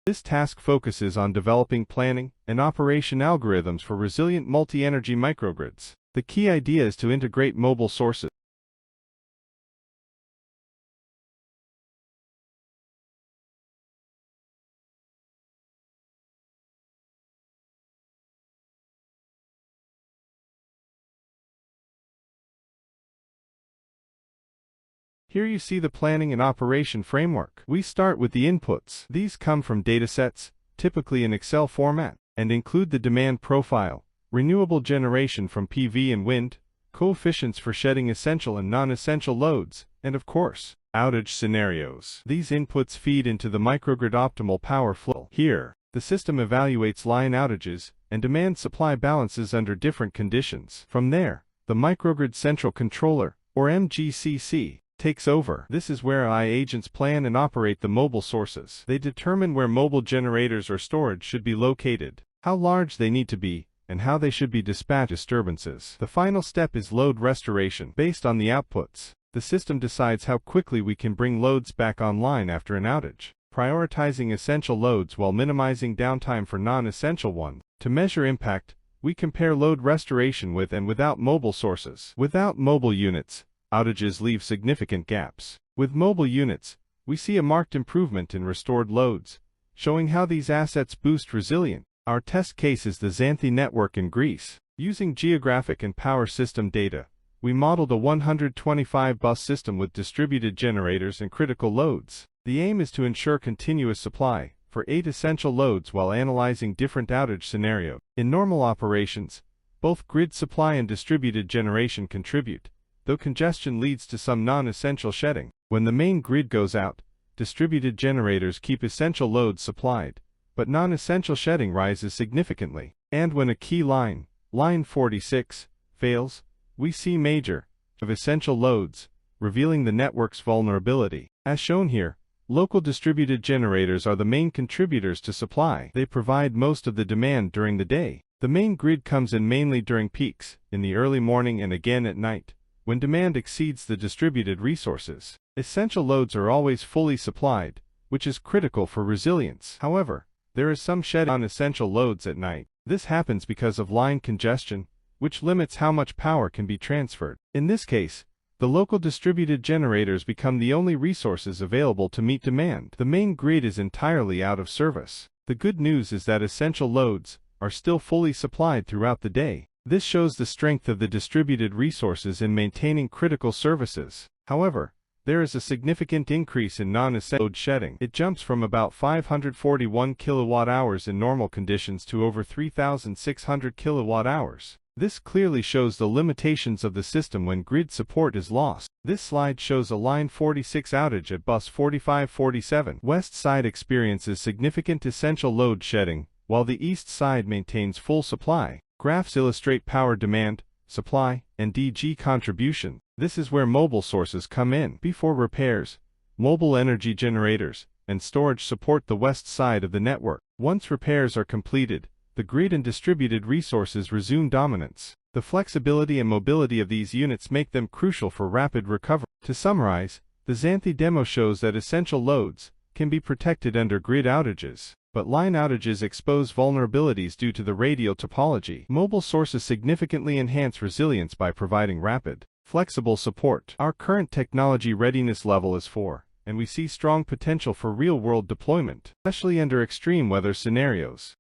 This task focuses on developing planning and operation algorithms for resilient multi-energy microgrids. The key idea is to integrate mobile sources. Here you see the planning and operation framework. We start with the inputs. These come from datasets, typically in Excel format, and include the demand profile, renewable generation from PV and wind, coefficients for shedding essential and non-essential loads, and of course, outage scenarios. These inputs feed into the microgrid optimal power flow. Here, the system evaluates line outages and demand-supply balances under different conditions. From there, the microgrid central controller, or MGCC, takes over. This is where AI agents plan and operate the mobile sources. They determine where mobile generators or storage should be located, how large they need to be, and how they should be dispatched. Disturbances. The final step is load restoration. Based on the outputs, the system decides how quickly we can bring loads back online after an outage, prioritizing essential loads while minimizing downtime for non-essential ones. To measure impact, we compare load restoration with and without mobile sources. Without mobile units, outages leave significant gaps. With mobile units, we see a marked improvement in restored loads, showing how these assets boost resilience. Our test case is the Xanthi network in Greece. Using geographic and power system data, we modeled a 125-bus system with distributed generators and critical loads. The aim is to ensure continuous supply for 8 essential loads while analyzing different outage scenarios. In normal operations, both grid supply and distributed generation contribute, though congestion leads to some non-essential shedding. When the main grid goes out, distributed generators keep essential loads supplied, but non-essential shedding rises significantly. And when a key line, line 46, fails, we see major of essential loads, revealing the network's vulnerability. As shown here, local distributed generators are the main contributors to supply. They provide most of the demand during the day. The main grid comes in mainly during peaks, in the early morning and again at night, when demand exceeds the distributed resources. Essential loads are always fully supplied, which is critical for resilience. However, there is some shedding on essential loads at night. This happens because of line congestion, which limits how much power can be transferred. In this case, the local distributed generators become the only resources available to meet demand. The main grid is entirely out of service. The good news is that essential loads are still fully supplied throughout the day. This shows the strength of the distributed resources in maintaining critical services. However, there is a significant increase in non-essential load shedding. It jumps from about 541 kilowatt-hours in normal conditions to over 3,600 kilowatt-hours. This clearly shows the limitations of the system when grid support is lost. This slide shows a line 46 outage at bus 4547. West side experiences significant essential load shedding, while the east side maintains full supply. Graphs illustrate power demand, supply, and DG contribution. This is where mobile sources come in. Before repairs, mobile energy generators and storage support the west side of the network. Once repairs are completed, the grid and distributed resources resume dominance. The flexibility and mobility of these units make them crucial for rapid recovery. To summarize, the Xanthi demo shows that essential loads can be protected under grid outages, but line outages expose vulnerabilities due to the radial topology. Mobile sources significantly enhance resilience by providing rapid, flexible support. Our current technology readiness level is 4, and we see strong potential for real-world deployment, especially under extreme weather scenarios.